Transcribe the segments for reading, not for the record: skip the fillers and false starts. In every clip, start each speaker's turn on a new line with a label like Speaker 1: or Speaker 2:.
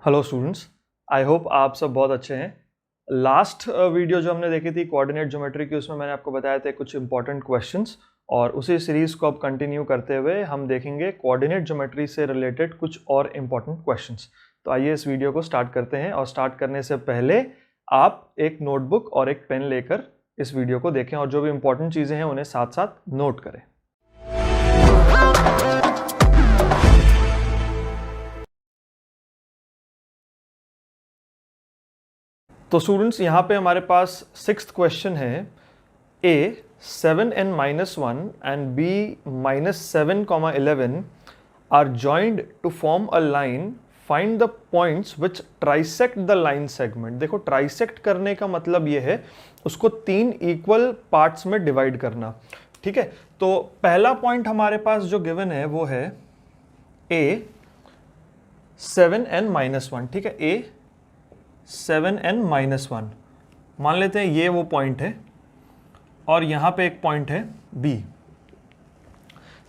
Speaker 1: Hello students, I hope आप सब बहुत अच्छे हैं। लास्ट वीडियो जो हमने देखी थी कोऑर्डिनेट ज्योमेट्री की, उसमें मैंने आपको बताया था कुछ इंपॉर्टेंट क्वेश्चंस, और उसी सीरीज को अब कंटिन्यू करते हुए हम देखेंगे कोऑर्डिनेट ज्योमेट्री से रिलेटेड कुछ और इंपॉर्टेंट क्वेश्चंस। तो आइए इस वीडियो को स्टार्ट करते हैं, और स्टार्ट करने से पहले आप एक नोटबुक और एक पेन लेकर इस वीडियो को देखें और जो भी इंपॉर्टेंट चीज़ें हैं उन्हें साथ साथ नोट करें। तो स्टूडेंट्स, यहाँ पे हमारे पास 6th क्वेश्चन है। A 7n-1 and B -7, 11 are joined to form a line. Find the points which trisect the line segment. देखो, trisect करने का मतलब ये है उसको 3 इक्वल पार्ट्स में डिवाइड करना। ठीक है, तो पहला पॉइंट हमारे पास जो गिवन है वो है A 7n-1। ठीक है, A 7n-1 मान लेते हैं, ये वो पॉइंट है, और यहां पे एक पॉइंट है B।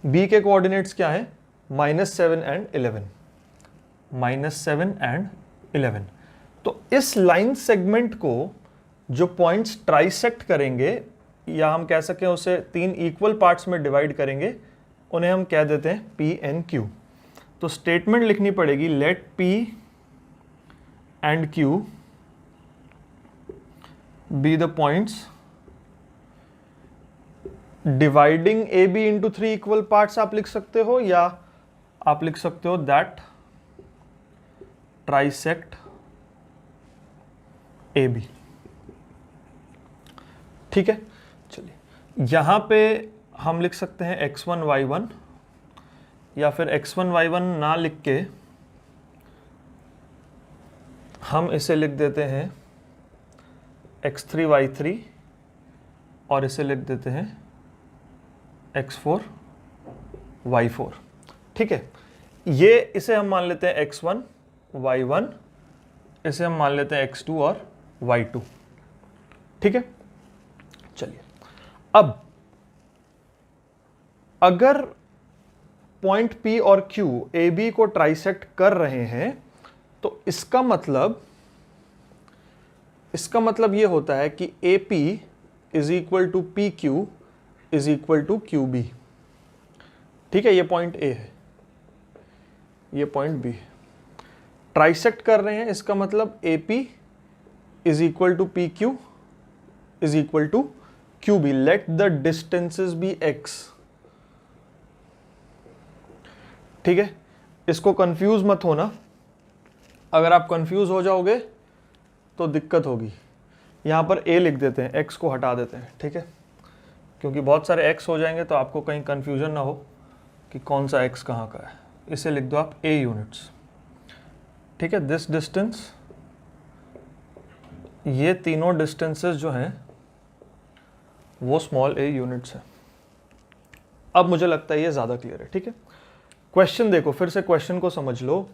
Speaker 1: B के कोऑर्डिनेट्स क्या है? -7 and 11। -7 and 11। तो इस लाइन सेगमेंट को जो पॉइंट्स ट्राइसेक्ट करेंगे, या हम कह सकें उसे 3 इक्वल पार्ट्स में डिवाइड करेंगे, उन्हें हम कह देते हैं P and Q। तो स्टेटमेंट लिखनी पड़ेगी, late P and Q be the points dividing AB into 3 equal parts। आप लिख सकते हो, या आप लिख सकते हो that trisect AB। ठीक है, चलिए यहां पे हम लिख सकते हैं x1 y1, या फिर x1 y1 ना लिख के हम इसे लिख देते हैं x3 y3, और इसे लिख देते हैं x4 y4। ठीक है, ये इसे हम मान लेते हैं x1 y1, इसे हम मान लेते हैं x2 और y2। ठीक है, चलिए अब अगर पॉइंट P और Q AB को ट्राइसेक्ट कर रहे हैं, तो इसका मतलब ये होता है कि AP is equal to PQ is equal to QB। ठीक है, ये पॉइंट A है, ये पॉइंट B है, ट्राइसेक्ट कर रहे हैं, इसका मतलब AP is equal to PQ is equal to QB। Let the distances be X। ठीक है, इसको कंफ्यूज मत होना, अगर आप कंफ्यूज हो जाओगे तो दिक्कत होगी। यहां पर A लिख देते हैं, X को हटा देते हैं। ठीक है, क्योंकि बहुत सारे X हो जाएंगे तो आपको कहीं कंफ्यूजन ना हो कि कौन सा X कहाँ का है। इसे लिख दो आप A यूनिट्स। ठीक है, दिस डिस्टेंस, ये तीनों डिस्टेंसेस जो हैं वो स्मॉल a यूनिट्स है। अब मुझे लगता है ये ज़्यादा क्लियर है। ठीक है, क्वेश्चन देखो, फिर से क्वेश्चन को समझ लो।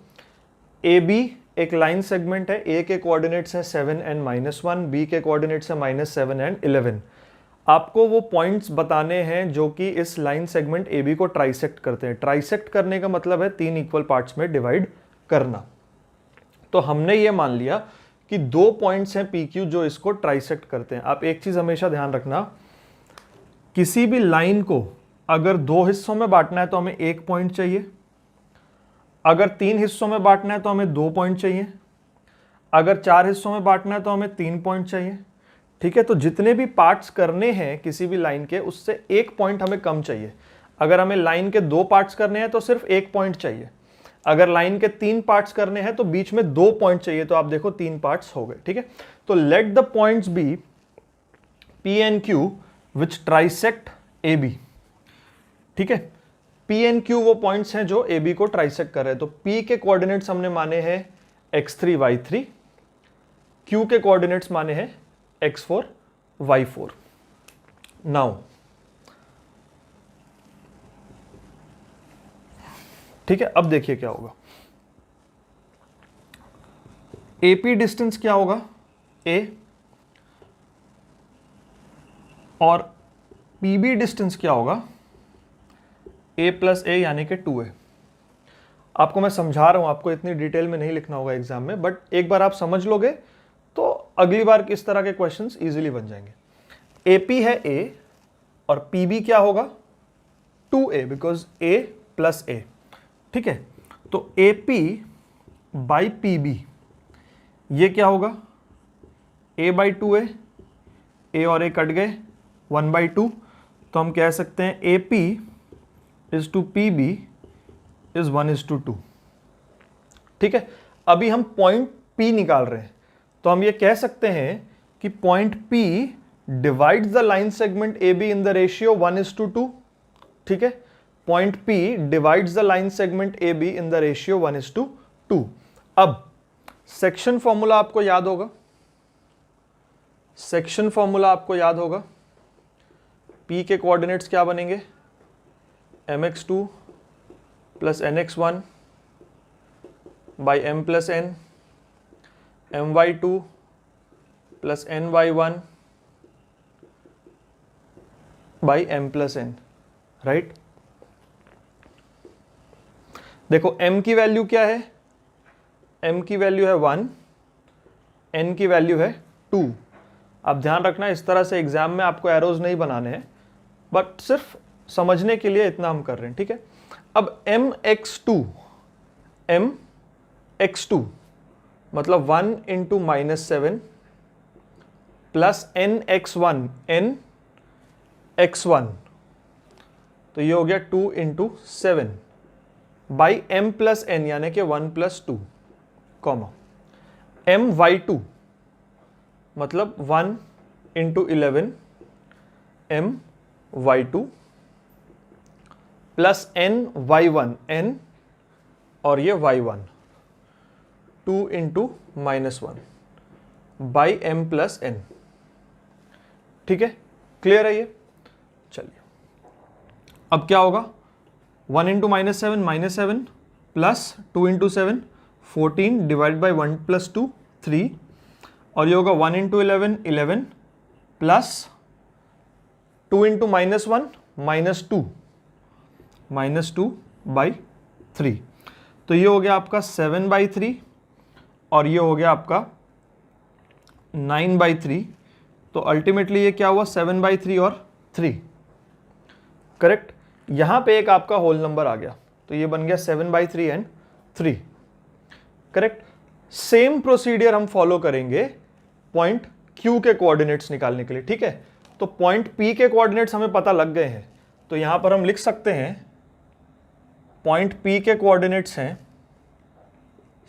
Speaker 1: AB एक लाइन सेगमेंट है, A के कोऑर्डिनेट्स हैं 7 and -1, B के कोऑर्डिनेट्स हैं -7 and 11। आपको वो पॉइंट्स बताने हैं जो कि इस लाइन सेगमेंट AB को ट्राइसेक्ट करते हैं। ट्राइसेक्ट करने का मतलब है 3 इक्वल पार्ट्स में डिवाइड करना। तो हमने ये मान लिया कि 2 पॉइंट्स हैं PQ जो इसको ट्राइसेक्ट करते हैं। आप एक चीज हमेशा ध्यान रखना, किसी भी लाइन को अगर 2 हिस्सों में बांटना है तो हमें 1 पॉइंट चाहिए, अगर 3 हिस्सों में बांटना है तो हमें 2 पॉइंट चाहिए, अगर 4 हिस्सों में बांटना है तो हमें 3 पॉइंट चाहिए। ठीक है, तो जितने भी पार्ट्स करने हैं किसी भी लाइन के, उससे 1 पॉइंट हमें कम चाहिए। अगर हमें लाइन के 2 पार्ट्स करने हैं तो सिर्फ 1 पॉइंट चाहिए, अगर लाइन के 3 पार्ट्स करने हैं तो बीच में 2 पॉइंट चाहिए। तो आप देखो 3 पार्ट्स हो गए। ठीक है, तो let the points be P and Q which trisect AB। ठीक है, P and Q वो पॉइंट्स हैं जो AB को ट्राइसेक्ट कर रहे हैं। तो P के कोऑर्डिनेट्स हमने माने हैं x3 y3, Q के कोऑर्डिनेट्स माने हैं x4 y4। नाउ ठीक है, अब देखिए क्या होगा। AP डिस्टेंस क्या होगा? A, और PB डिस्टेंस क्या होगा? A + A यानी कि 2A। आपको मैं समझा रहा हूँ, आपको इतनी डिटेल में नहीं लिखना होगा एग्जाम में, बट एक बार आप समझ लोगे तो अगली बार किस तरह के क्वेश्चंस इजीली बन जाएंगे। AP है A और PB क्या होगा 2A, because A plus A, ठीक है। तो AP बाई PB ये क्या होगा A बाई 2A, A और A कट गए 1/2, तो हम कह सकते हैं AP is to PB is 1:2, ठीक है। अभी हम पॉइंट P निकाल रहे हैं, तो हम ये कह सकते हैं कि point P divides the line segment AB in the ratio 1:2, ठीक है। Point P divides the line segment AB in the ratio 1:2। अब सेक्शन फॉर्मूला आपको याद होगा, सेक्शन फॉर्मूला आपको याद होगा, P के कोऑर्डिनेट्स क्या बनेंगे mx2 plus nx1 by m plus n, my2 plus ny1 by m plus n, right. देखो m की वैल्यू क्या है, m की वैल्यू है 1, n की वैल्यू है 2। आप ध्यान रखना इस तरह से एग्जाम में आपको एरोज नहीं बनाने हैं, बट सिर्फ समझने के लिए इतना हम कर रहे हैं, ठीक है। अब mx2 मतलब 1 इंटू -7 प्लस nx1 nx1, तो ये हो गया 2 into 7 by m plus n यानी कि 1 प्लस 2, कॉमा my2 मतलब 1 into 11 my2 plus ny1 n और ये y1 2 into -1 by m plus n, ठीक है। क्लियर है ये? चलिए अब क्या होगा 1 into -7 plus 2 into 7 14 divide by 1 plus 2 3, और ये होगा 1 इंटू 11 प्लस 2 इंटू -1 -2 बाई 3, तो ये हो गया आपका 7/3 और ये हो गया आपका 9/3, तो अल्टीमेटली ये क्या हुआ 7/3 और 3, करेक्ट। यहां पे एक आपका होल नंबर आ गया, तो ये बन गया 7/3 एंड 3, करेक्ट। सेम प्रोसीडियर हम फॉलो करेंगे पॉइंट Q के कोऑर्डिनेट्स निकालने के लिए, ठीक है। तो पॉइंट P के कोऑर्डिनेट्स हमें पता लग गए हैं, तो यहां पर हम लिख सकते हैं पॉइंट P के कोऑर्डिनेट्स हैं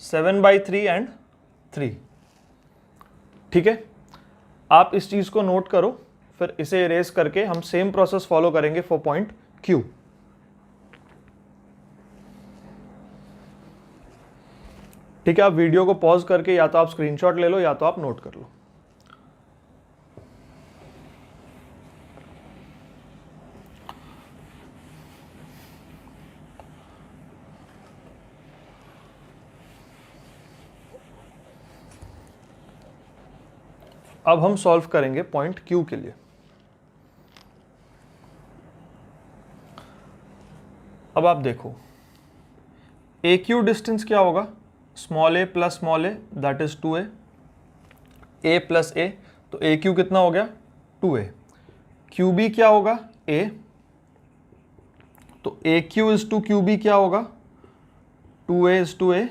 Speaker 1: 7/3 एंड 3, ठीक है। आप इस चीज को नोट करो, फिर इसे इरेज करके हम सेम प्रोसेस फॉलो करेंगे फॉर पॉइंट Q। ठीक है, आप वीडियो को पॉज करके या तो आप स्क्रीनशॉट ले लो या तो आप नोट कर लो। अब हम सॉल्व करेंगे पॉइंट Q के लिए। अब आप देखो AQ डिस्टेंस क्या होगा, small a plus small a that is 2a, a plus a, तो AQ कितना हो गया 2a। QB क्या होगा a, तो AQ इज टू QB क्या होगा 2a is to a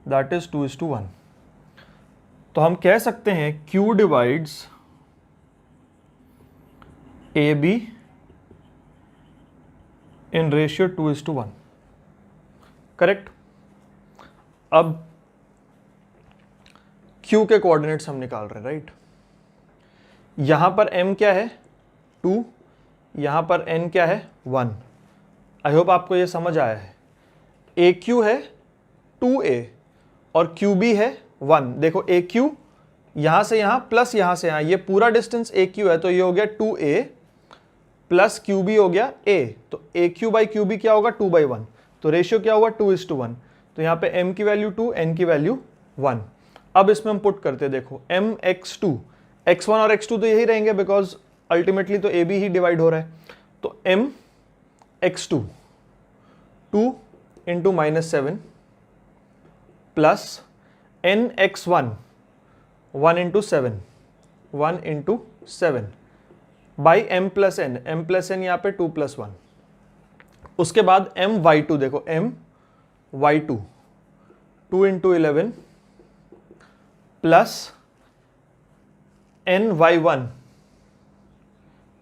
Speaker 1: that is 2:1। तो हम कह सकते हैं Q divides AB in ratio 2:1, correct. अब Q के कोऑर्डिनेट्स हम निकाल रहे हैं, राइट। यहां पर M क्या है 2, यहां पर N क्या है 1। आई होप आपको ये समझ आया है। AQ है 2A और QB है 1। देखो AQ यहां से यहां प्लस यहां से यहां, ये पूरा डिस्टेंस AQ है, तो ये हो गया 2A प्लस QB हो गया A, तो AQ बाई QB क्या होगा 2/1, तो रेशियो क्या हुआ 2:1। तो यहाँ पे M की वैल्यू 2, N की वैल्यू 1। अब इसमें हम पुट करते हैं, देखो mx2, x1 और x2 तो यही रहेंगे बिकॉज अल्टीमेटली तो AB ही डिवाइड हो रहा है, तो mx2 2 into -7 plus nx1 1 into 7 1 into 7 by m plus n, m plus n यहाँ पे 2 + 1। उसके बाद my2 देखो, my2 2 इंटू 11 प्लस ny1,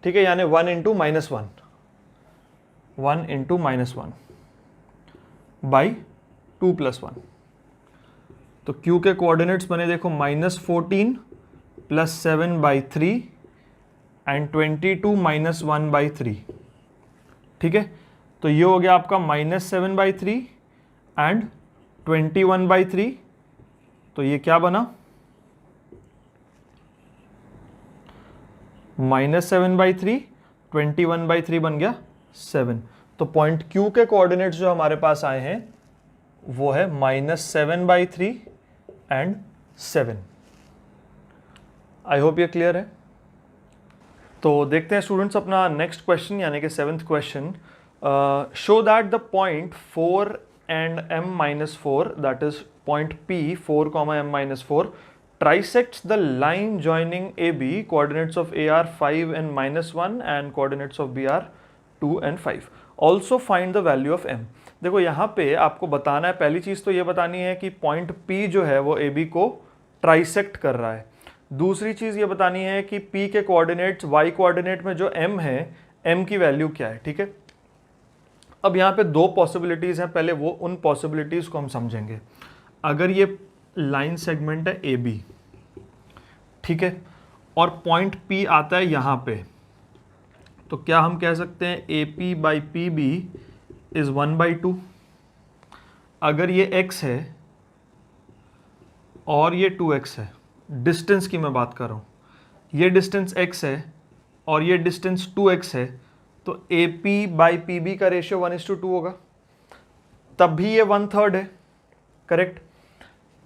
Speaker 1: ठीक है, यानी 1 इंटू -1 1 इंटू -1 बाई 2 + 1। तो Q के कोऑर्डिनेट्स बने देखो -14 प्लस 7/3 एंड 22 - 1/3, ठीक है। तो ये हो गया आपका -7/3 एंड 21/3। तो ये क्या बना, -7/3 21/3 बन गया 7। तो पॉइंट Q के कोऑर्डिनेट्स जो हमारे पास आए हैं वो है -7/3 एंड 7। आई होप ये क्लियर है। तो देखते हैं स्टूडेंट्स अपना नेक्स्ट क्वेश्चन यानी कि 7th question. Show that the point 4 and m-4 that is point P 4, m-4 trisects the line joining AB, coordinates of A are 5 and -1 and coordinates of B are 2 and 5. Also find the value of M। देखो यहाँ पे आपको बताना है, पहली चीज़ तो ये बतानी है कि पॉइंट P जो है वो AB को ट्राइसेक्ट कर रहा है। दूसरी चीज़ ये बतानी है कि P के कोऑर्डिनेट्स y कोऑर्डिनेट में जो M है, M की वैल्यू क्या है, ठीक है। अब यहाँ पे दो पॉसिबिलिटीज़ हैं, पहले वो उन पॉसिबिलिटीज़ को हम समझेंगे। अगर ये लाइन सेगमेंट है ए बी, ठीक है, और पॉइंट P आता है यहाँ पे, तो क्या हम कह सकते हैं AP/PB इज 1/2। अगर ये x है और ये 2x है, डिस्टेंस की मैं बात कर रहा हूँ, ये डिस्टेंस x है और ये डिस्टेंस 2x है, तो AP/PB का रेशियो 1:2 होगा, तब भी ये 1/3 है, करेक्ट।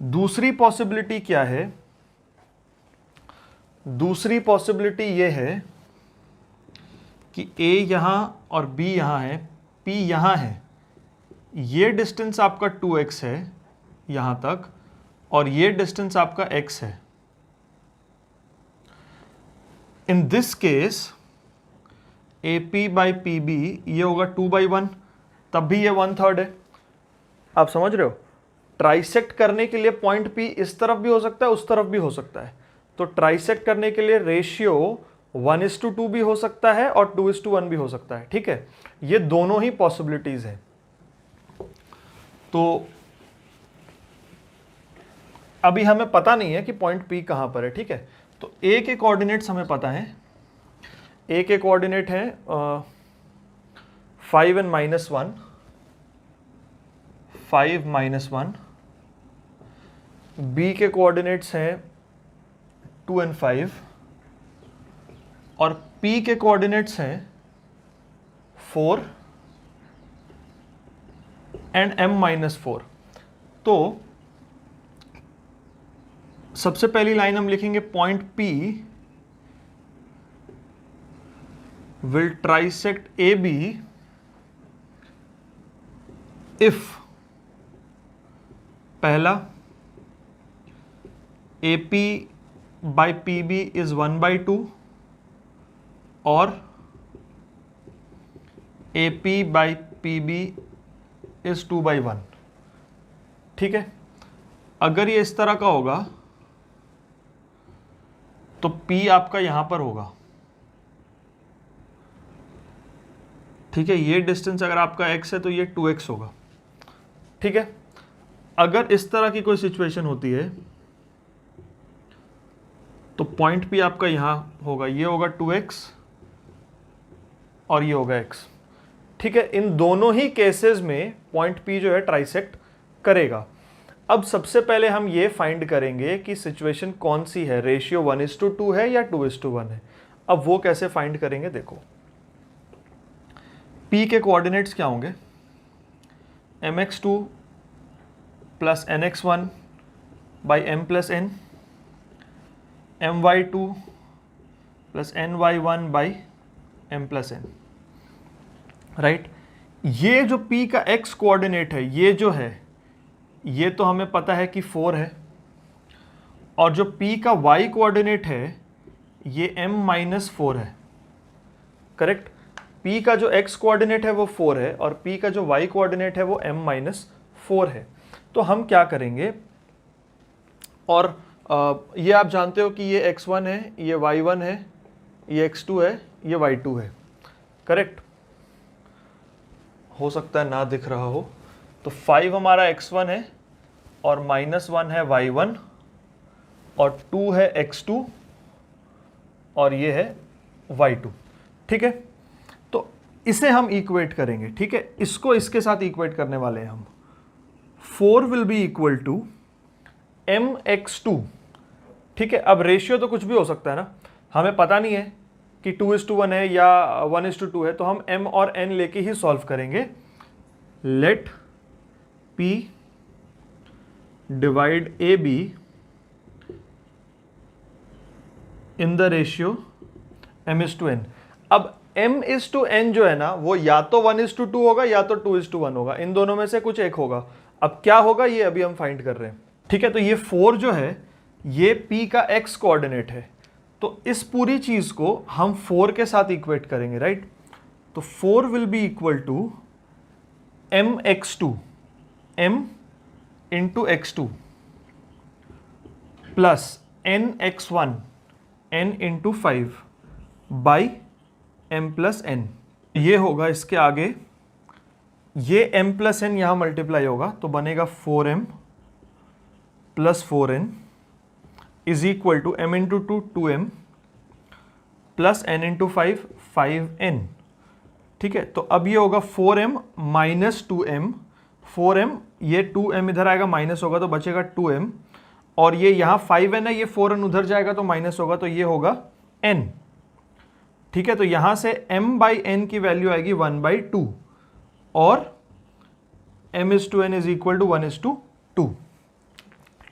Speaker 1: दूसरी पॉसिबिलिटी क्या है, दूसरी पॉसिबिलिटी ये है कि A यहां और B यहां है, P यहां है, ये डिस्टेंस आपका 2x है यहां तक और ये डिस्टेंस आपका x है। इन दिस केस AP/PB ये होगा 2/1, तब भी ये 1/3 है। आप समझ रहे हो, ट्राइसेक्ट करने के लिए पॉइंट P इस तरफ भी हो सकता है, उस तरफ भी हो सकता है। तो ट्राइसेक्ट करने के लिए रेशियो 1:2 भी हो सकता है और 2:1 भी हो सकता है, ठीक है। ये दोनों ही पॉसिबिलिटीज है। तो अभी हमें पता नहीं है कि पॉइंट P कहां पर है, ठीक है। तो A के कोऑर्डिनेट्स हमें पता है, A के कोऑर्डिनेट है 5 and -1, 5 - 1। B के कोऑर्डिनेट्स हैं 2 and 5 और P के कोऑर्डिनेट्स हैं 4 and m-4। तो सबसे पहली लाइन हम लिखेंगे point P will trisect AB if पहला AP/PB is 1/2 और AP/PB is 2/1, ठीक है। अगर ये इस तरह का होगा तो P आपका यहां पर होगा, ठीक है। ये डिस्टेंस अगर आपका x है तो ये 2x होगा, ठीक है। अगर इस तरह की कोई सिचुएशन होती है तो पॉइंट P आपका यहां होगा, ये होगा 2x और ये होगा x, ठीक है। इन दोनों ही केसेस में पॉइंट P जो है ट्राइसेक्ट करेगा। अब सबसे पहले हम ये फाइंड करेंगे कि सिचुएशन कौन सी है, रेशियो 1:2 है या 2:1 है। अब वो कैसे फाइंड करेंगे, देखो P के कोऑर्डिनेट्स क्या होंगे, mx2 plus nx1 by m plus n, my2 plus ny1 by m plus n, right. ये जो p का x कोऑर्डिनेट है ये जो है ये तो हमें पता है कि 4 है, और जो p का y कोऑर्डिनेट है ये m-4 है, करेक्ट। p का जो x कोऑर्डिनेट है वो 4 है और p का जो y कोऑर्डिनेट है वो m-4 है। तो हम क्या करेंगे, और ये आप जानते हो कि ये x1 है, ये y1 है, ये x2 है, ये y2 है, करेक्ट। हो सकता है ना दिख रहा हो, तो 5 हमारा x1 है और -1 है y1 और 2 है x2 और ये है y2, ठीक है। तो इसे हम इक्वेट करेंगे, ठीक है, इसको इसके साथ इक्वेट करने वाले हैं हम। 4 will be equal to mx2, ठीक है। अब रेशियो तो कुछ भी हो सकता है ना, हमें पता नहीं है कि 2:1 है या 1:2 है, तो हम m और n लेके ही सॉल्व करेंगे। Let p divide ab in the ratio m:n। अब m:n जो है ना वो या तो 1:2 होगा या तो 2:1 होगा, इन दोनों में से कुछ एक होगा। अब क्या होगा ये अभी हम फाइंड कर रहे हैं, ठीक है। तो ये 4 जो है ये p का x कोऑर्डिनेट है, तो इस पूरी चीज को हम 4 के साथ इक्वेट करेंगे, राइट। तो 4 will be equal to mx2 m into x2 plus nx1 n into 5 by m plus n। ये होगा इसके आगे, ये m प्लस n यहां मल्टीप्लाई होगा तो बनेगा 4m plus 4n is equal to m into 2 2m plus n into 5 5n, ठीक है। तो अब ये होगा 4m माइनस 2m, 4m ये 2m इधर आएगा माइनस होगा तो बचेगा 2m, और ये यहाँ 5n है, ये 4n उधर जाएगा तो माइनस होगा तो ये होगा n, ठीक है। तो यहाँ से m/n की वैल्यू आएगी 1/2 और m/n इज इक्वल टू 1:2,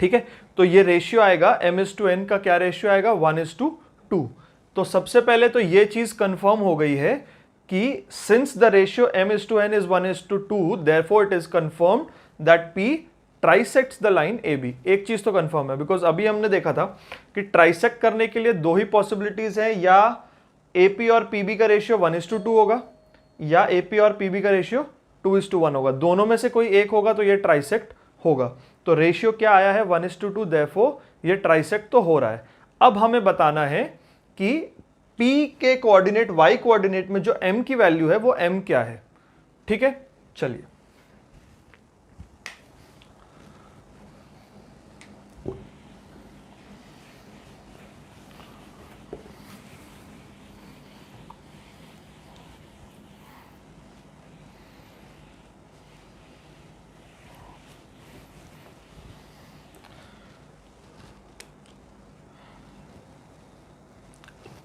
Speaker 1: ठीक है। तो ये रेशियो आएगा m/n का, क्या रेशियो आएगा 1:2। तो सबसे पहले तो ये चीज कंफर्म हो गई है कि since the ratio m/n is 1:2 therefore it is confirmed that p trisects the line AB। एक चीज तो कंफर्म है, बिकॉज अभी हमने देखा था कि ट्राइसेक्ट करने के लिए दो ही पॉसिबिलिटीज है, या AP और PB का रेशियो 1:2 होगा या AP और PB का रेशियो 2:1 होगा, दोनों में से कोई एक होगा तो ये ट्राइसेक्ट होगा। तो रेशियो क्या आया है 1:2, देयरफॉर ये ट्राइसेक्ट तो हो रहा है। अब हमें बताना है कि P के कोऑर्डिनेट y कोऑर्डिनेट में जो m की वैल्यू है वो m क्या है, ठीक है। चलिए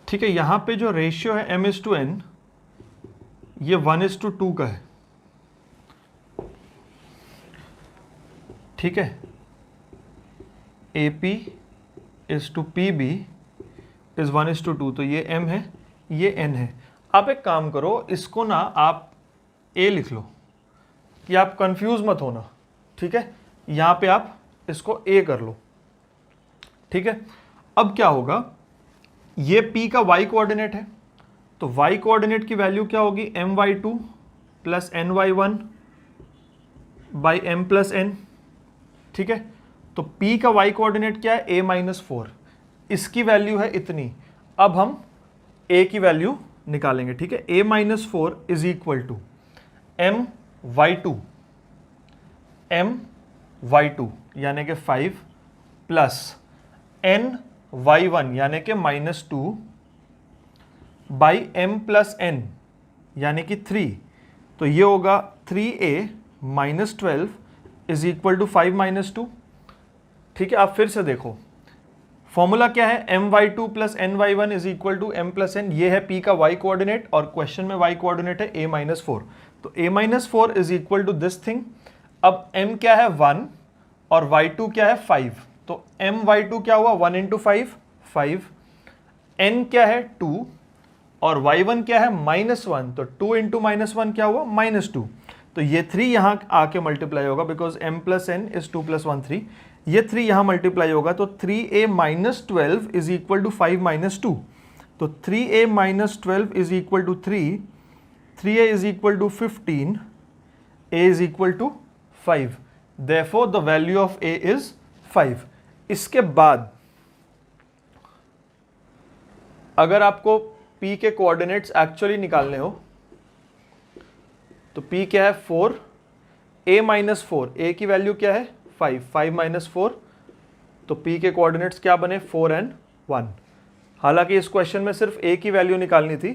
Speaker 1: ठीक है, यहां पे जो रेशियो है m/n ये 1:2 का है, ठीक है। AP is to PB is 1:2, तो ये m है ये n है। आप एक काम करो, इसको ना आप A लिख लो कि आप कंफ्यूज मत होना, ठीक है। यहां पे आप इसको A कर लो, ठीक है। अब क्या होगा, ये P का y कोऑर्डिनेट है, तो y कोऑर्डिनेट की वैल्यू क्या होगी my2 plus ny1 by m plus n, ठीक है। तो P का y कोऑर्डिनेट क्या है a-4, इसकी वैल्यू है इतनी। अब हम a की वैल्यू निकालेंगे, ठीक है। a-4 is equal to my2 यानी कि 5 प्लस ny1 यानी कि -2 बाई m प्लस n यानी कि 3, तो ये होगा 3a minus 12 is equal to 5 - 2, ठीक है। आप फिर से देखो फॉर्मूला क्या है, my2 plus ny1 is equal to m plus n, ये है P का y कोऑर्डिनेट और क्वेश्चन में y कोऑर्डिनेट है a-4, तो a-4 is equal to this thing. अब m क्या है 1 और y2 क्या है 5, तो my2 क्या हुआ 1 इंटू 5 5, n क्या है 2 और y1 क्या है -1, तो 2 इंटू -1 क्या हुआ -2। तो ये 3 यहाँ आके मल्टीप्लाई होगा because m plus n is 2 प्लस 1 3, ये 3 यहाँ मल्टीप्लाई होगा तो 3a minus 12 is equal to 5 minus 2, तो 3a minus 12 is equal to 3, 3a is equal to 15, a is equal to 5, therefore the value of a is 5। इसके बाद अगर आपको p के कोऑर्डिनेट्स एक्चुअली निकालने हो तो p क्या है 4, a माइनस 4, a की वैल्यू क्या है 5, 5 माइनस 4, तो p के कोऑर्डिनेट्स क्या बने 4 एंड 1। हालांकि इस क्वेश्चन में सिर्फ a की वैल्यू निकालनी थी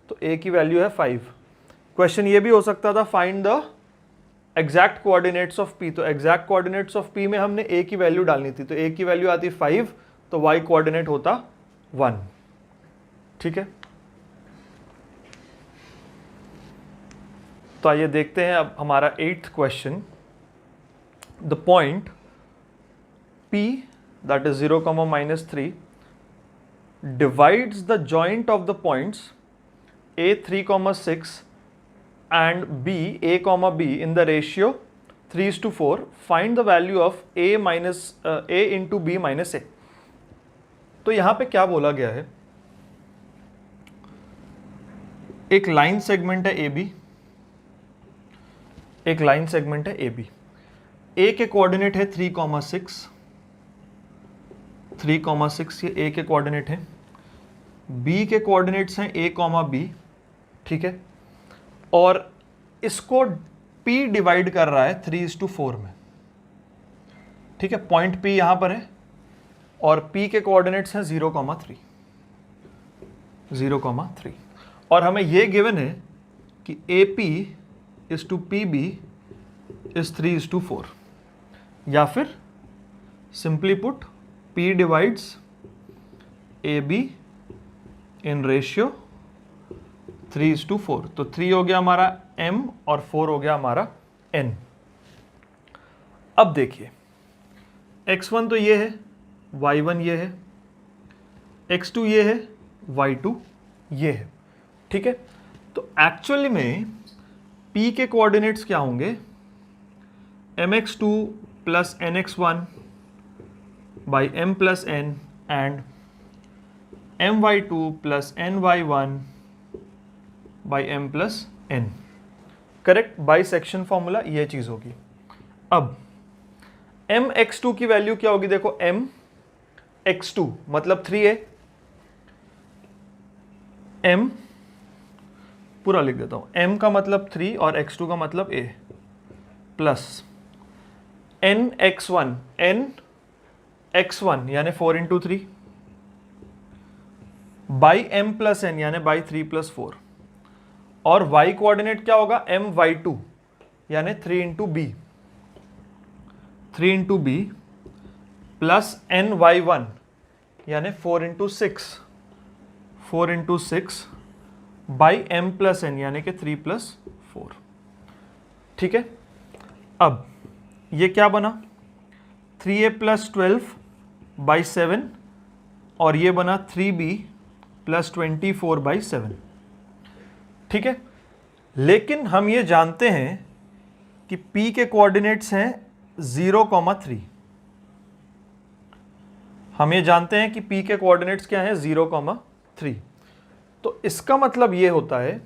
Speaker 1: तो a की वैल्यू है 5। क्वेश्चन ये भी हो सकता था find the exact coordinates of p, तो एग्जैक्ट कोऑर्डिनेट्स ऑफ p में हमने a की वैल्यू डालनी थी, तो a की वैल्यू आती 5 तो y कोऑर्डिनेट होता 1। ठीक है, तो आइए देखते हैं अब हमारा 8th question. The point P that is 0, -3 divides the joint of the points a 3, 6 and b a, b in the ratio 3:4. Find the value of a minus a into b minus a। तो यहां पे क्या बोला गया है, एक line segment है AB, एक लाइन सेगमेंट है AB। A के कोऑर्डिनेट है 3, 6, 3, 6 ये A के कोऑर्डिनेट है, B के कोऑर्डिनेट्स हैं A, B, ठीक है, और इसको P डिवाइड कर रहा है 3:4 में। ठीक है, पॉइंट P यहां पर है और P के कोऑर्डिनेट्स हैं 0, 3, 0, 3, और हमें यह गिवन है कि AP is to PB is 3:4, या फिर simply put P divides AB in ratio 3:4, तो 3 हो गया हमारा M और 4 हो गया हमारा N। अब देखिए x1 तो ये है, y1 ये है, x2 ये है, y2 ये है। ठीक है, तो एक्चुअली में P के कोऑर्डिनेट्स क्या होंगे, mx2 plus nx1 by m plus n and my2 plus ny1 by m plus n। Correct, by section formula ये चीज होगी। अब mx2 की वैल्यू क्या होगी, देखो mx2 मतलब 3a, m पूरा लिख देता हूं, m का मतलब 3 और x2 का मतलब a, प्लस nx1, nx1 यानी 4 into 3 by m plus n यानी बाई 3 प्लस 4, और y कोऑर्डिनेट क्या होगा my2 यानी 3 into b, 3 into b plus ny1 यानी 4 into 6, 4 into 6 by m plus n यानी कि 3 प्लस 4। ठीक है, अब ये क्या बना 3a प्लस 12 बाई 7, और ये बना 3b प्लस 24 बाई 7। ठीक है, लेकिन हम ये जानते हैं कि p के कोऑर्डिनेट्स हैं 0, 3। हम ये जानते हैं कि p के कोऑर्डिनेट्स क्या हैं 0, 3। तो इसका मतलब ये होता है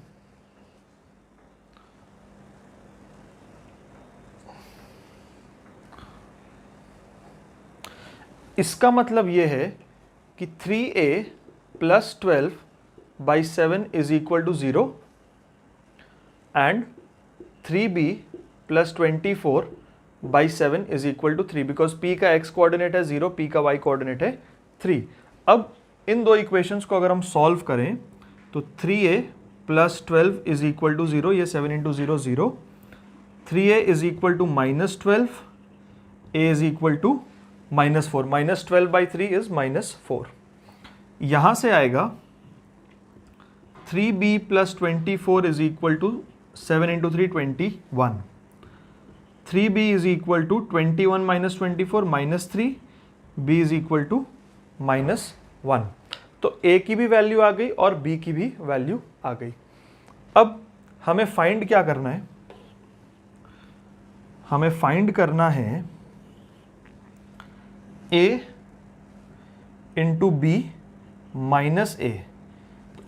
Speaker 1: कि 3a plus 12 by 7 is equal to 0 and 3b plus 24 by 7 is equal to 3, because p का x कोऑर्डिनेट है 0, p का y कोऑर्डिनेट है 3। अब इन दो इक्वेशंस को अगर हम सॉल्व करें तो 3a plus 12 is equal to 0, ये 7 into 0 0, 3a is equal to -12, a is equal to -4, -12 by 3 is -4। यहां से आएगा 3b plus 24 is equal to 7 into 3 21, 3b is equal to 21 minus 24 -3, b is equal to -1। तो a की भी value आ गई और b की भी वैल्यू आ गई। अब हमें फाइंड क्या करना है, हमें फाइंड करना है a इंटू बी माइनस ए।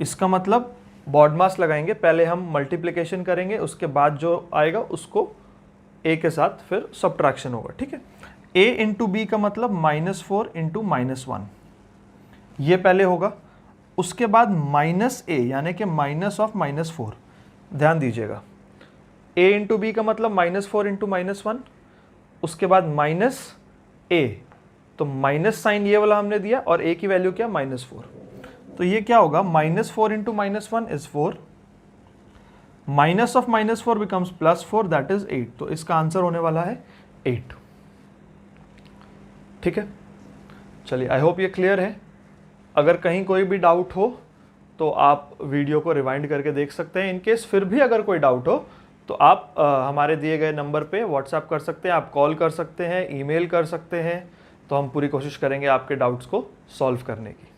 Speaker 1: इसका मतलब बॉडमास लगाएंगे, पहले हम मल्टीप्लिकेशन करेंगे, उसके बाद जो आएगा उसको a के साथ फिर सब्ट्रैक्शन होगा, ठीक है। a इंटू बी का मतलब -4 इंटू -1, ये पहले होगा। उसके बाद माइनस ए यानी कि माइनस ऑफ -4, ध्यान दीजिएगा। a इंटू बी का मतलब -4 इंटू -1, उसके बाद माइनस a, तो माइनस साइन ये वाला हमने दिया और a की वैल्यू क्या, -4। तो ये क्या होगा, -4 into -1 is 4, minus of -4 becomes +4 that is 8। तो इसका आंसर होने वाला है 8, ठीक है। चलिए, आई होप ये क्लियर है। अगर कहीं कोई भी डाउट हो तो आप वीडियो को रिवाइंड करके देख सकते हैं। इनकेस फिर भी अगर कोई डाउट हो तो आप हमारे दिए गए नंबर पे व्हाट्सएप कर सकते हैं, आप कॉल कर सकते हैं, ईमेल कर सकते हैं। तो हम पूरी कोशिश करेंगे आपके डाउट्स को सॉल्व करने की।